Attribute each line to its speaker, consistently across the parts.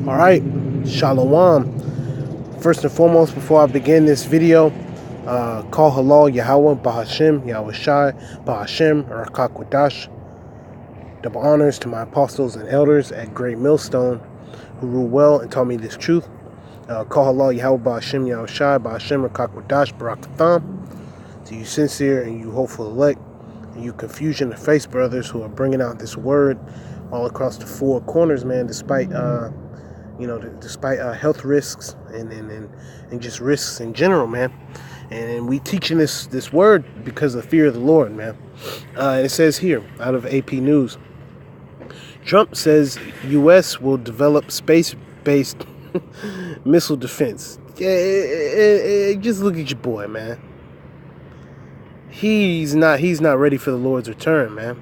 Speaker 1: All right, Shalom. First and foremost, before I begin this video, call halal Yahweh Bahashem Yahweh Shai Bahashem Rakakwadash. Double honors to my apostles and elders at Great Millstone who rule well and taught me this truth. Call halal Yahweh Bahashem Yahweh Shai Bahashem Rakakwadash Barakatham. To you sincere and you hopeful elect, and you confusion of face brothers who are bringing out this word all across the four corners, man, despite health risks and just risks in general, man. And we teaching this word because of the fear of the Lord, man. It says here, out of AP News, Trump says U.S. will develop space-based missile defense. Yeah, just look at your boy, man. He's not ready for the Lord's return, man.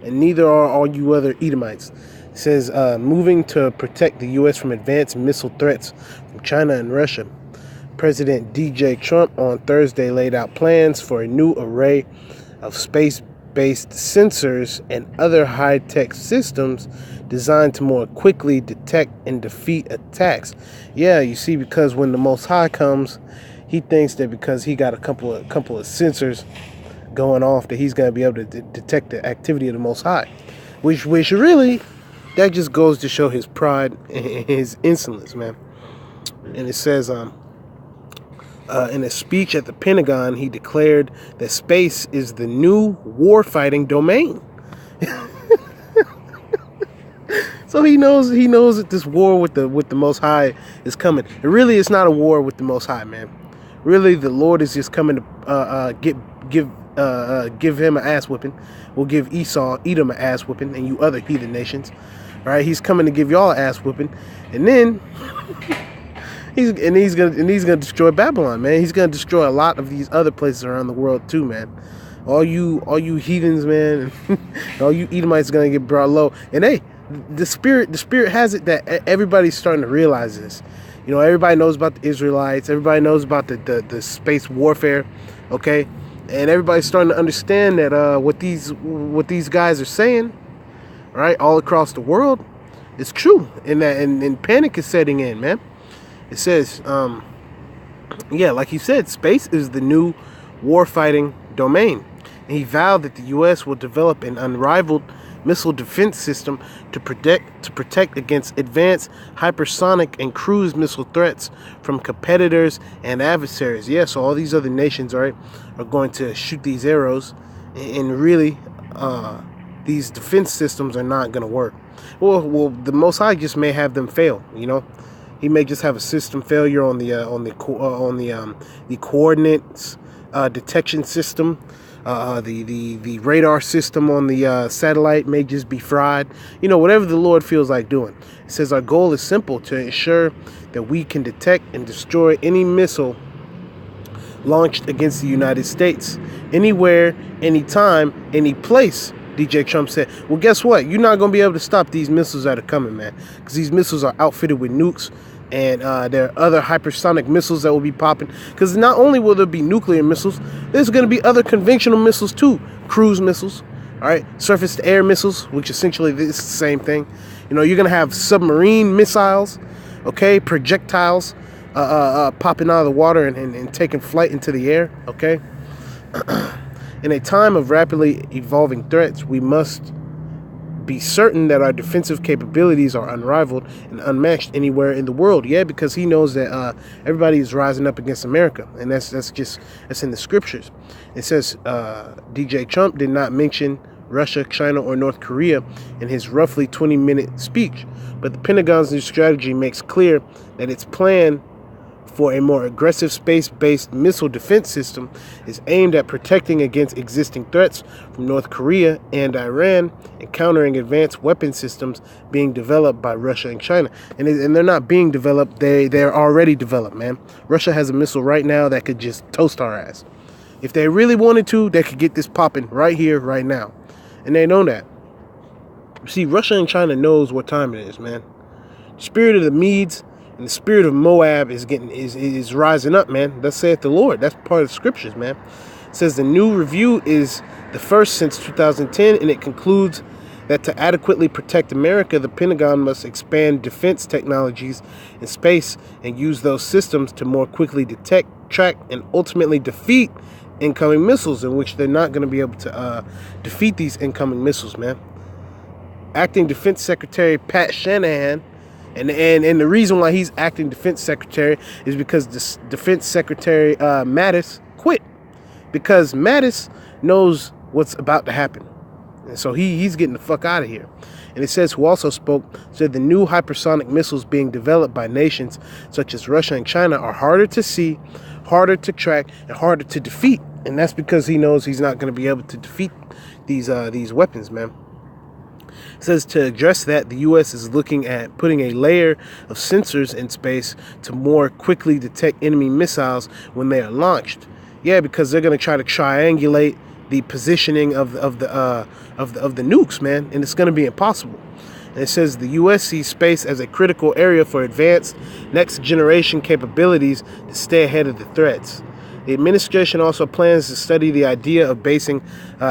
Speaker 1: And neither are all you other Edomites. It says, moving to protect the U.S. from advanced missile threats from China and Russia. President D.J. Trump on Thursday laid out plans for a new array of space-based sensors and other high-tech systems designed to more quickly detect and defeat attacks. Yeah, you see, because when the Most High comes, he thinks that because he got a couple of sensors going off, that he's going to be able to detect the activity of the Most High, which really, that just goes to show his pride and his insolence, man. And it says, in a speech at the Pentagon, he declared that space is the new war-fighting domain. So he knows that this war with the Most High is coming. And really, it's not a war with the Most High, man. Really, the Lord is just coming to give him an ass whipping. We'll give Edom an ass whipping, and you other heathen nations. All right, he's coming to give y'all an ass whipping, and then he's gonna destroy Babylon, man. He's gonna destroy a lot of these other places around the world too, man. All you heathens, man, all you Edomites are gonna get brought low. And hey, the spirit has it that everybody's starting to realize this. You know, everybody knows about the Israelites. Everybody knows about the space warfare, okay? And everybody's starting to understand that what these guys are saying, right, all across the world, is true. And panic is setting in, man. It says, yeah, like he said, space is the new war-fighting domain. And he vowed that the U.S. will develop an unrivaled missile defense system to protect against advanced hypersonic and cruise missile threats from competitors and adversaries. Yeah, so all these other nations, right, are going to shoot these arrows, and really, these defense systems are not going to work. Well, the Most High just may have them fail. You know, he may just have a system failure on the coordinates detection system. The radar system on the satellite may just be fried. You know, whatever the Lord feels like doing. It says our goal is simple: to ensure that we can detect and destroy any missile launched against the United States, anywhere, anytime, any place. DJ Trump said, well, guess what? You're not going to be able to stop these missiles that are coming, man, because these missiles are outfitted with nukes. And there are other hypersonic missiles that will be popping. Because not only will there be nuclear missiles, there's going to be other conventional missiles too. Cruise missiles, all right? Surface-to-air missiles, which essentially is the same thing. You know, you're going to have submarine missiles, okay? Projectiles popping out of the water and taking flight into the air, okay? In a time of rapidly evolving threats, we must be certain that our defensive capabilities are unrivaled and unmatched anywhere in the world. Yeah, because he knows that everybody is rising up against America, and that's in the scriptures. It says DJ Trump did not mention Russia, China, or North Korea in his roughly 20-minute speech, but the Pentagon's new strategy makes clear that its plan for a more aggressive space-based missile defense system is aimed at protecting against existing threats from North Korea and Iran and countering advanced weapon systems being developed by Russia and China. And they're not being developed, they're already developed, man. Russia has a missile right now that could just toast our ass. If they really wanted to, they could get this popping right here, right now. And they know that. See, Russia and China knows what time it is, man. The spirit of the Medes and the spirit of Moab is rising up, man. Thus saith the Lord. That's part of the scriptures, man. It says the new review is the first since 2010, and it concludes that to adequately protect America, the Pentagon must expand defense technologies in space and use those systems to more quickly detect, track, and ultimately defeat incoming missiles, in which they're not going to be able to defeat these incoming missiles, man. Acting Defense Secretary Pat Shanahan, and the reason why he's acting Defense Secretary is because the Defense Secretary Mattis quit, because Mattis knows what's about to happen, and so he's getting the fuck out of here. And it says, who also spoke, said the new hypersonic missiles being developed by nations such as Russia and China are harder to see, harder to track, and harder to defeat. And that's because he knows he's not going to be able to defeat these weapons, man. It says to address that, the U.S. is looking at putting a layer of sensors in space to more quickly detect enemy missiles when they are launched. Yeah, because they're going to try to triangulate the positioning of the nukes, man, and it's going to be impossible. And it says the U.S. sees space as a critical area for advanced next generation capabilities to stay ahead of the threats. The administration also plans to study the idea of basing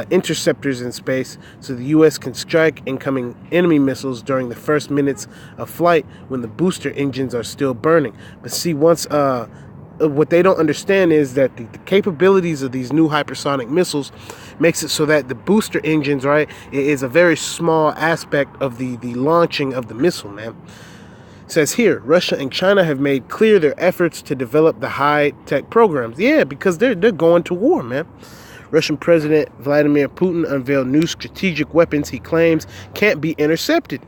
Speaker 1: interceptors in space so the U.S. can strike incoming enemy missiles during the first minutes of flight when the booster engines are still burning. But see, what they don't understand is that the capabilities of these new hypersonic missiles makes it so that the booster engines, right, is a very small aspect of the launching of the missile, man. It says here, Russia and China have made clear their efforts to develop the high-tech programs. Yeah, because they're going to war, man. Russian President Vladimir Putin unveiled new strategic weapons he claims can't be intercepted.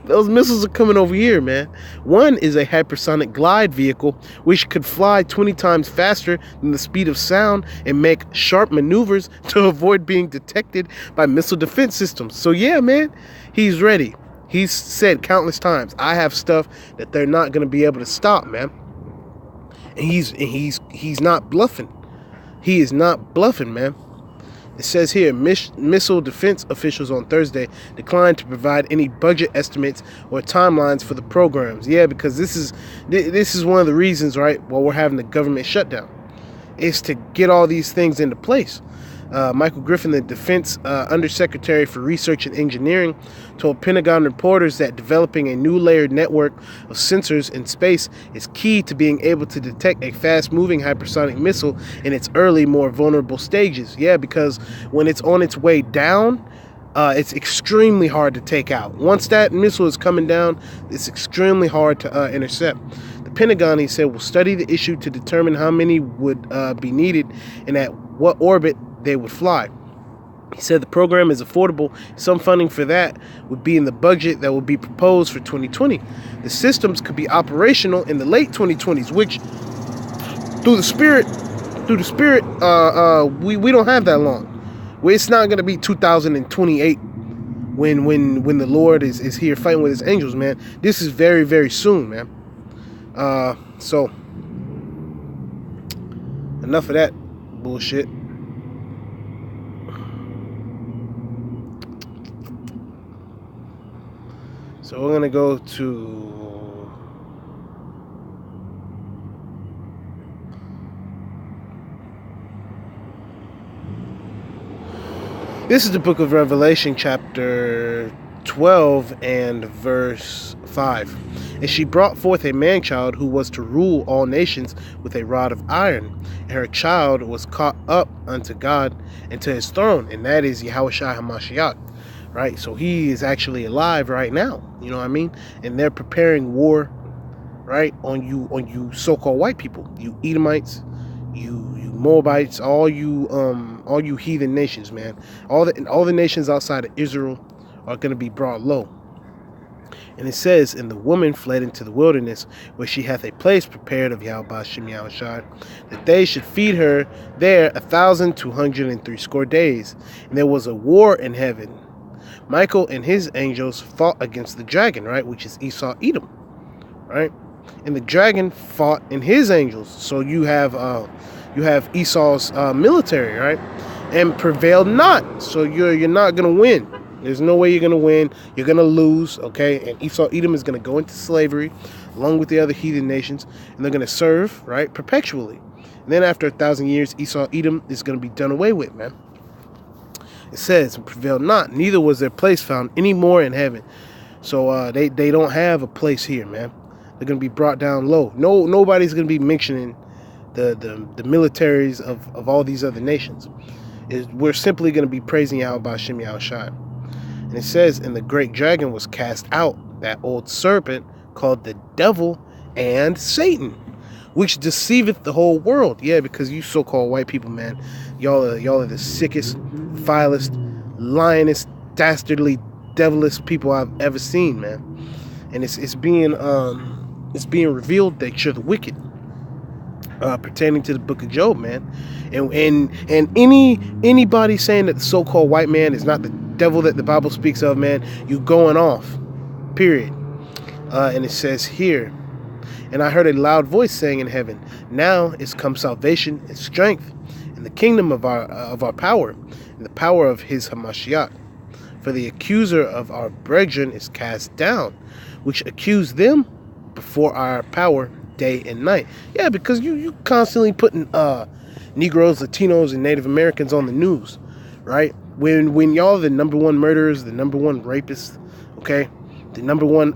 Speaker 1: Those missiles are coming over here, man. One is a hypersonic glide vehicle, which could fly 20 times faster than the speed of sound and make sharp maneuvers to avoid being detected by missile defense systems. So yeah, man, he's ready. He's said countless times, I have stuff that they're not going to be able to stop, man. And he's not bluffing. He is not bluffing, man. It says here, missile defense officials on Thursday declined to provide any budget estimates or timelines for the programs. Yeah, because this is one of the reasons, right, while we're having the government shutdown, is to get all these things into place. Michael Griffin, the Defense Undersecretary for Research and Engineering, told Pentagon reporters that developing a new layered network of sensors in space is key to being able to detect a fast-moving hypersonic missile in its early, more vulnerable stages. Yeah, because when it's on its way down, it's extremely hard to take out. Once that missile is coming down, it's extremely hard to intercept. The Pentagon, he said, will study the issue to determine how many would be needed and at what orbit they would fly. He said the program is affordable. Some funding for that would be in the budget that would be proposed for 2020. The systems could be operational in the late 2020s, which through the spirit, we don't have that long. It's not going to be 2028 when the Lord is here fighting with his angels, man. This is very, very soon, man. So enough of that bullshit. So we're going to go to this is the book of Revelation, chapter 12 and verse 5. And she brought forth a man-child who was to rule all nations with a rod of iron. And her child was caught up unto God and to his throne, and that is Yahushua HaMashiach. Right, so he is actually alive right now. You know what I mean? And they're preparing war, right, on you so-called white people, you Edomites, you Moabites, all you heathen nations, man. All the nations outside of Israel are going to be brought low. And it says, and the woman fled into the wilderness, where she hath a place prepared of Yahweh Shem Yahushua, that they should feed her there 1,260 days. And there was a war in heaven. Michael and his angels fought against the dragon, right, which is Esau Edom, right? And the dragon fought in his angels. So you have Esau's military, right, and prevailed not. So you're not gonna win. There's no way you're gonna win. You're gonna lose, okay? And Esau Edom is gonna go into slavery along with the other heathen nations, and they're gonna serve, right, perpetually. And then after 1,000 years, Esau Edom is gonna be done away with, man. It says, prevailed not, neither was their place found any more in heaven. So they don't have a place here, man. They're gonna be brought down low. Nobody's gonna be mentioning the militaries of all these other nations. We're simply gonna be praising Yahweh B'Shem Yahushai. And it says, and the great dragon was cast out, that old serpent called the devil and Satan, which deceiveth the whole world. Yeah, because you so-called white people, man, y'all are the sickest, vilest, lionest, dastardly, devilish people I've ever seen, man. And it's being revealed that you're the wicked, pertaining to the book of Job, man. And anybody saying that the so-called white man is not the devil that the Bible speaks of, man, you going off, period. And it says here, and I heard a loud voice saying in heaven, now is come salvation and strength, and the kingdom of our power, and the power of his Hamashiach. For the accuser of our brethren is cast down, which accuse them before our power day and night. Yeah, because you constantly putting Negroes, Latinos, and Native Americans on the news, right? When y'all are the number one murderers, the number one rapists, okay, the number one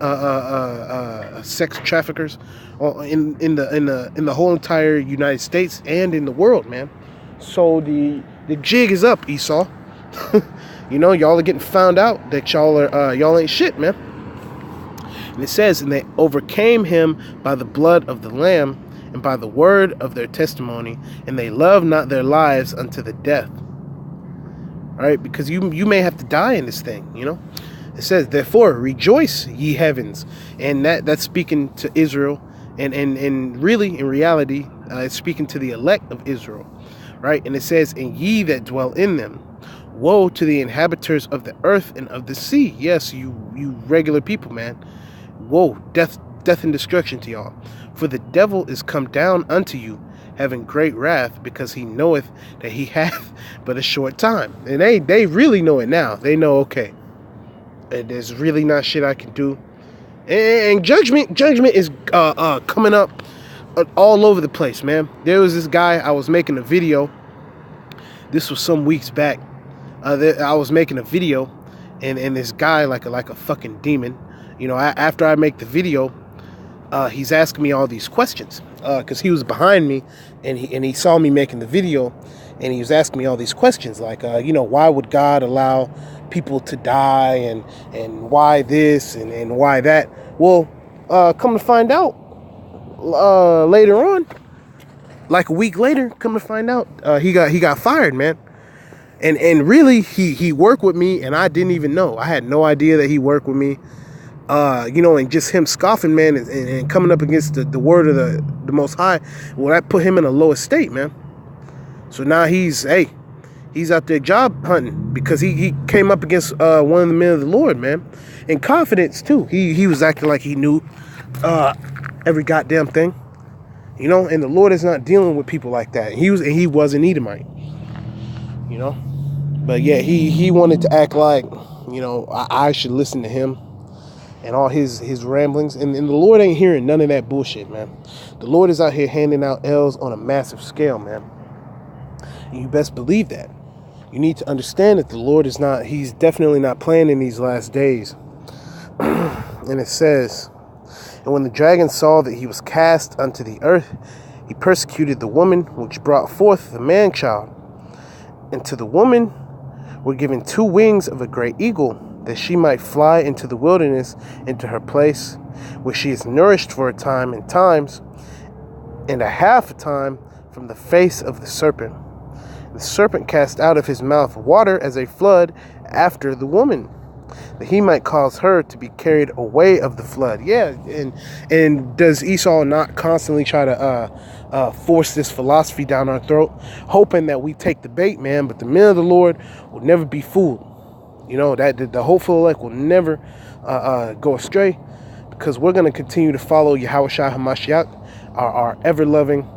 Speaker 1: sex traffickers in the whole entire United States and in the world, man. So the jig is up, Esau. You know, y'all are getting found out that y'all ain't shit, man. And it says, and they overcame him by the blood of the Lamb and by the word of their testimony, and they loved not their lives unto the death. Right? Because you may have to die in this thing, you know. It says, therefore, rejoice, ye heavens. And that's speaking to Israel. And really, in reality, it's speaking to the elect of Israel. Right? And it says, and ye that dwell in them. Woe to the inhabitants of the earth and of the sea. Yes, you regular people, man. Woe, death and destruction to y'all. For the devil is come down unto you, having great wrath, because he knoweth that he hath but a short time. And they really know it now. They know, okay, there's really not shit I can do. And judgment is coming up all over the place, man. There was this guy, I was making a video. This was some weeks back. I was making a video, and this guy, like a fucking demon, you know, after I make the video, he's asking me all these questions, because he was behind me, and he saw me making the video, and he was asking me all these questions, like, you know, why would God allow people to die, and why this, and why that? Well, come to find out, later on, like a week later, come to find out, he got fired, man. And really, he worked with me, and I didn't even know. I had no idea that he worked with me. You know, and just him scoffing, man, and coming up against the word of the Most High, well, that put him in a low estate, man. So now he's out there job hunting, because he came up against one of the men of the Lord, man. In confidence, too. He was acting like he knew every goddamn thing. You know, and the Lord is not dealing with people like that. He was an Edomite. You know? But yeah, he wanted to act like, you know, I should listen to him and all his ramblings. And the Lord ain't hearing none of that bullshit, man. The Lord is out here handing out L's on a massive scale, man. And you best believe that. You need to understand that the Lord he's definitely not playing in these last days. And it says, and when the dragon saw that he was cast unto the earth, he persecuted the woman which brought forth the man-child. And to the woman were given 2 wings of a great eagle, that she might fly into the wilderness, into her place, where she is nourished for a time and times, and a half a time from the face of the serpent. The serpent cast out of his mouth water as a flood after the woman, that he might cause her to be carried away of the flood. Yeah, and does Esau not constantly try to force this philosophy down our throat, hoping that we take the bait, man? But the men of the Lord will never be fooled. You know, that the hopeful elect will never go astray, because we're going to continue to follow Yahweh Shai HaMashiach, our ever-loving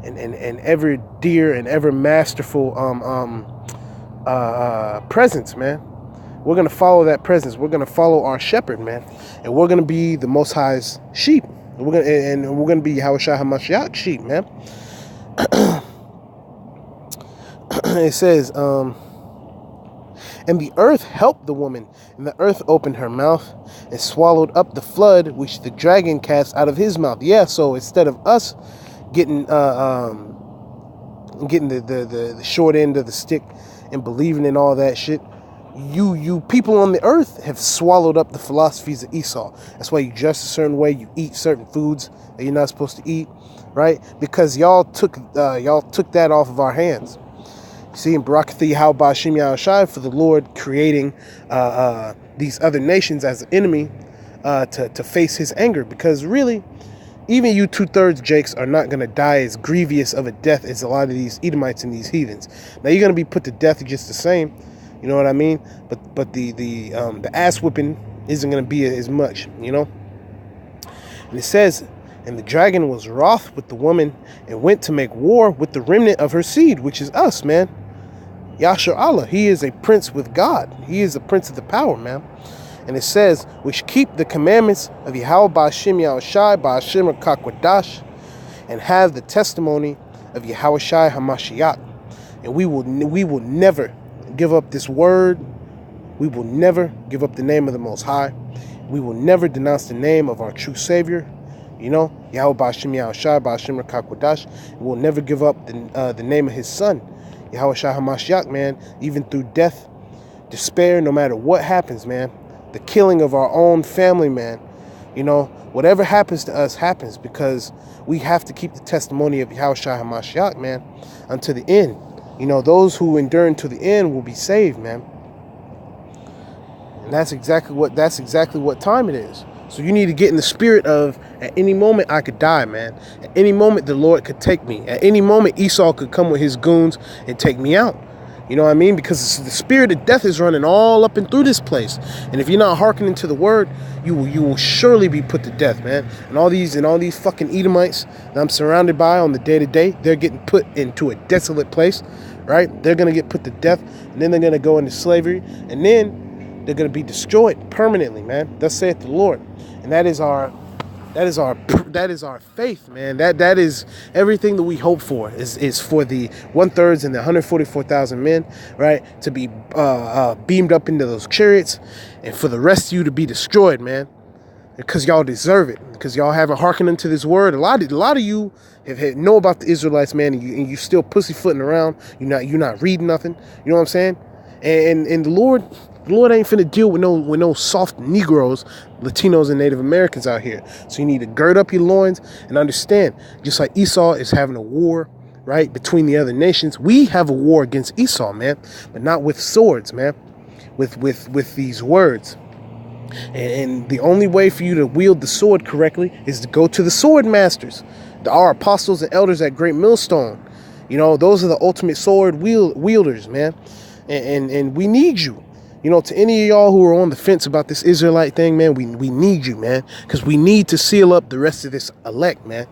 Speaker 1: and ever dear and ever masterful presence, man. We're going to follow that presence. We're going to follow our shepherd, man. And we're going to be the Most High's sheep. We're going to be Yahweh Shai HaMashiach's sheep, man. It says, And the earth helped the woman, and the earth opened her mouth and swallowed up the flood which the dragon cast out of his mouth. Yeah, so instead of us getting getting the short end of the stick and believing in all that shit, you people on the earth have swallowed up the philosophies of Esau. That's why you dress a certain way, you eat certain foods that you're not supposed to eat, right? Because y'all took that off of our hands. You see, in Barakathi Yahweh Hashem Yahushai, for the Lord creating these other nations as an enemy to face his anger. Because really, even you 2/3 Jakes are not going to die as grievous of a death as a lot of these Edomites and these heathens. Now you're going to be put to death just the same, you know what I mean? But the ass whipping isn't going to be as much, you know. And it says, and the dragon was wroth with the woman and went to make war with the remnant of her seed, which is us, man. Yashar Allah, he is a prince with God. He is a prince of the power, man. And it says, which keep the commandments of Yahweh Ba'ashem Yahushai Ba'ashem Rakakwadash, and have the testimony of Yahushai HaMashiach. And we will never give up this word. We will never give up the name of the Most High. We will never denounce the name of our true Savior. You know, Yahweh Ba'ashem Yahushai Ba'ashem Rakakwadash. We will never give up the name of his son, Yahushai HaMashiach, man, even through death, despair, no matter what happens, man. The killing of our own family, man. You know, whatever happens to us happens because we have to keep the testimony of Yahushua HaMashiach, man, unto the end. You know, those who endure unto the end will be saved, man. And that's exactly what time it is. So you need to get in the spirit of, at any moment I could die, man. At any moment the Lord could take me. At any moment Esau could come with his goons and take me out. You know what I mean? Because the spirit of death is running all up and through this place. And if you're not hearkening to the word, you will surely be put to death, man. And all these fucking Edomites that I'm surrounded by on the day-to-day, they're getting put into a desolate place, right? They're going to get put to death, and then they're going to go into slavery, and then they're going to be destroyed permanently, man. Thus saith the Lord. And that is our faith, man. That is everything that we hope for is for the 1/3 and the 144,000 men, right, to be beamed up into those chariots, and for the rest of you to be destroyed, man, because y'all deserve it, because y'all haven't hearkened unto this word. A lot of you have know about the Israelites, man, and you still pussyfooting around. You're not reading nothing. You know what I'm saying? And the Lord ain't finna deal with no soft Negroes, Latinos, and Native Americans out here. So you need to gird up your loins and understand, just like Esau is having a war, right, between the other nations, we have a war against Esau, man, but not with swords, man, with these words. And the only way for you to wield the sword correctly is to go to the sword masters, our apostles and elders at Great Millstone. You know, those are the ultimate sword wielders, man. And we need you. You know, to any of y'all who are on the fence about this Israelite thing, man, we need you, man, because we need to seal up the rest of this elect, man.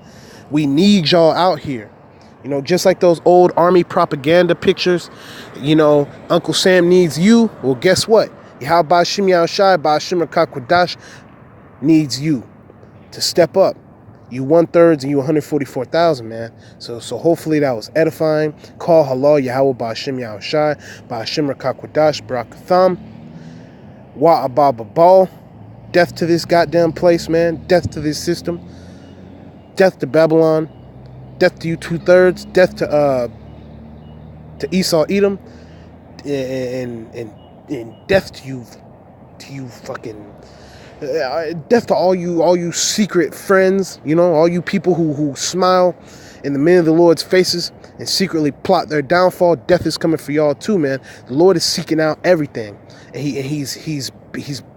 Speaker 1: We need y'all out here. You know, just like those old army propaganda pictures, you know, Uncle Sam needs you. Well, guess what? Yahweh Ba'ashem Yahushai Ba'ashem Rakakwadash needs you to step up. You 1/3 and you 144,000, man. So hopefully that was edifying. Call halal Yahweh Ba'ashem Yahushai Ba'ashem Rakakwadash Barakatham Wa'abababal. Death to this goddamn place, man. Death to this system. Death to Babylon. Death to you 2/3. Death to Esau Edom. And death to you fucking death to all you secret friends, you know, all you people who smile in the men of the Lord's faces and secretly plot their downfall. Death is coming for y'all too, man. The Lord is seeking out everything, and he's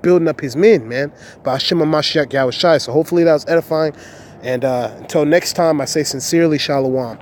Speaker 1: building up his men, man, by Hashem HaMashiach Yahushai. So hopefully that was edifying, and until next time, I say sincerely, Shalom.